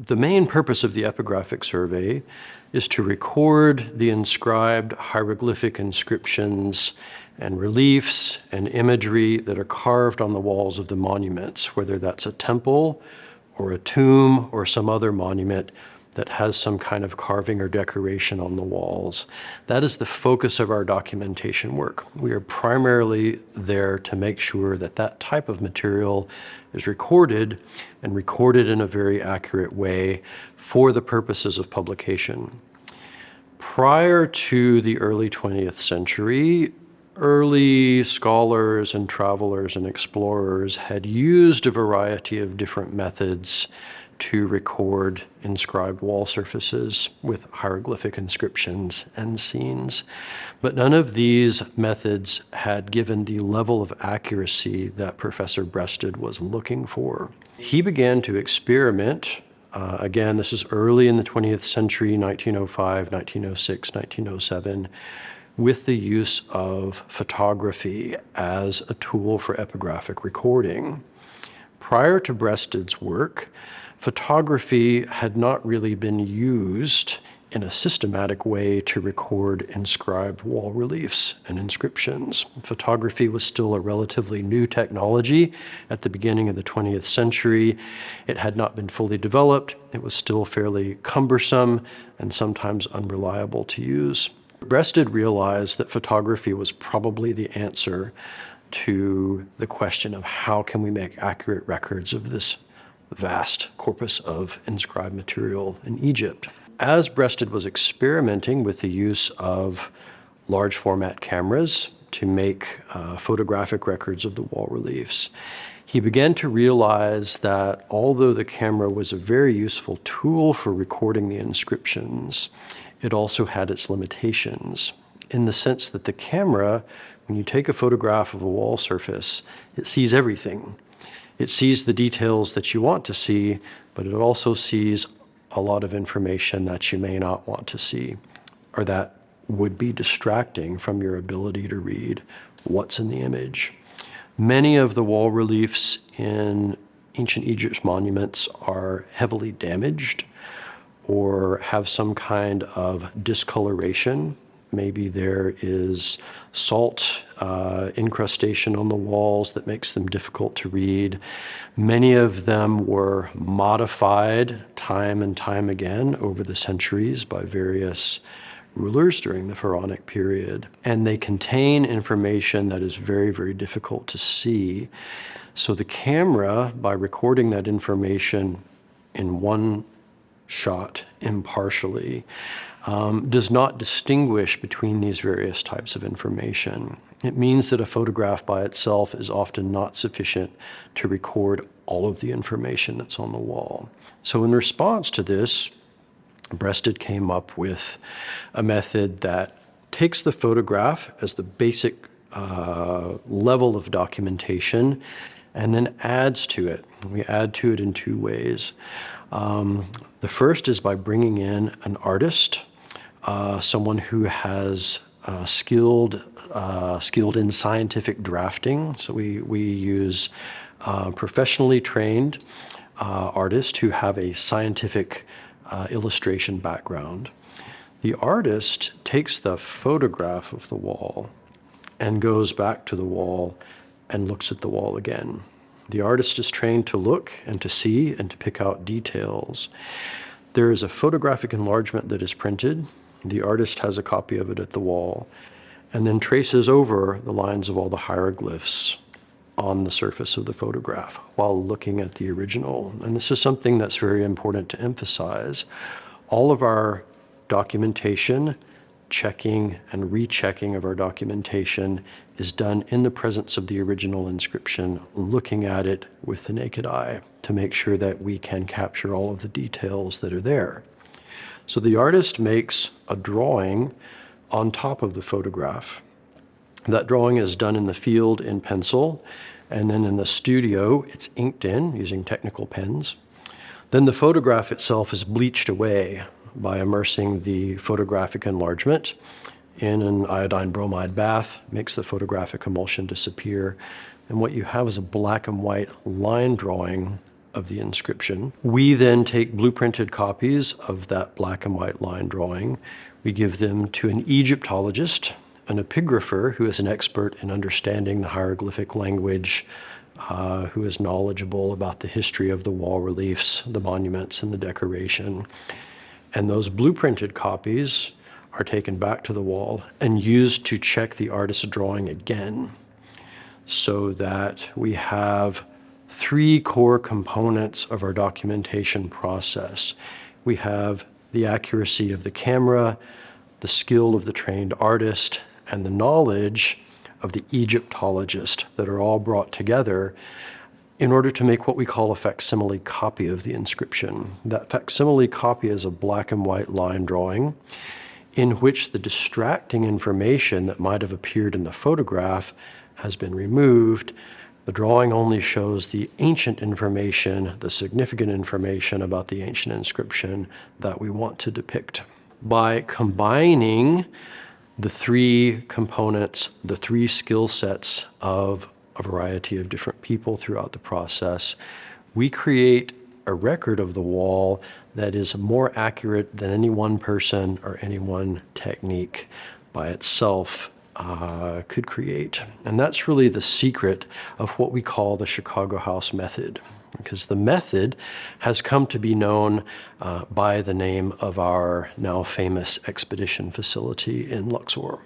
The main purpose of the epigraphic survey is to record the inscribed hieroglyphic inscriptions and reliefs and imagery that are carved on the walls of the monuments, whether that's a temple or a tomb or some other monument that has some kind of carving or decoration on the walls. That is the focus of our documentation work. We are primarily there to make sure that that type of material is recorded and recorded in a very accurate way for the purposes of publication. Prior to the early 20th century, early scholars and travelers and explorers had used a variety of different methods to record inscribed wall surfaces with hieroglyphic inscriptions and scenes. But none of these methods had given the level of accuracy that Professor Breasted was looking for. He began to experiment. Again, this is early in the 20th century, 1905, 1906, 1907, with the use of photography as a tool for epigraphic recording. Prior to Breasted's work, photography had not really been used in a systematic way to record inscribed wall reliefs and inscriptions. Photography was still a relatively new technology at the beginning of the 20th century. It had not been fully developed. It was still fairly cumbersome and sometimes unreliable to use. Breasted realized that photography was probably the answer to the question of how can we make accurate records of this vast corpus of inscribed material in Egypt. As Breasted was experimenting with the use of large format cameras to make photographic records of the wall reliefs, he began to realize that although the camera was a very useful tool for recording the inscriptions, it also had its limitations, in the sense that the camera, when you take a photograph of a wall surface, it sees everything. It sees the details that you want to see, but it also sees a lot of information that you may not want to see, or that would be distracting from your ability to read what's in the image. Many of the wall reliefs in ancient Egypt's monuments are heavily damaged or have some kind of discoloration. Maybe there is salt incrustation on the walls that makes them difficult to read. Many of them were modified time and time again over the centuries by various rulers during the Pharaonic period. And they contain information that is very, very difficult to see. So the camera, by recording that information in one shot impartially, does not distinguish between these various types of information. It means that a photograph by itself is often not sufficient to record all of the information that's on the wall. So in response to this, Breasted came up with a method that takes the photograph as the basic level of documentation and then adds to it. We add to it in two ways. The first is by bringing in an artist, someone who has skilled in scientific drafting. So we use professionally trained artists who have a scientific illustration background. The artist takes the photograph of the wall and goes back to the wall and looks at the wall again. The artist is trained to look and to see and to pick out details. There is a photographic enlargement that is printed. The artist has a copy of it at the wall and then traces over the lines of all the hieroglyphs on the surface of the photograph while looking at the original. And this is something that's very important to emphasize. All of our documentation, checking and rechecking of our documentation is done in the presence of the original inscription, looking at it with the naked eye to make sure that we can capture all of the details that are there. So the artist makes a drawing on top of the photograph. That drawing is done in the field in pencil, and then in the studio it's inked in using technical pens. Then the photograph itself is bleached away by immersing the photographic enlargement in an iodine bromide bath, makes the photographic emulsion disappear, and what you have is a black and white line drawing of the inscription. We then take blueprinted copies of that black and white line drawing. We give them to an Egyptologist, an epigrapher who is an expert in understanding the hieroglyphic language, who is knowledgeable about the history of the wall reliefs, the monuments, and the decoration. And those blueprinted copies are taken back to the wall and used to check the artist's drawing again, so that we have three core components of our documentation process. We have the accuracy of the camera, the skill of the trained artist, and the knowledge of the Egyptologist that are all brought together in order to make what we call a facsimile copy of the inscription. That facsimile copy is a black and white line drawing in which the distracting information that might have appeared in the photograph has been removed. The drawing only shows the ancient information, the significant information about the ancient inscription that we want to depict. By combining the three components, the three skill sets of a variety of different people throughout the process, we create a record of the wall that is more accurate than any one person or any one technique by itself could create. And that's really the secret of what we call the Chicago House method, because the method has come to be known by the name of our now famous expedition facility in Luxor.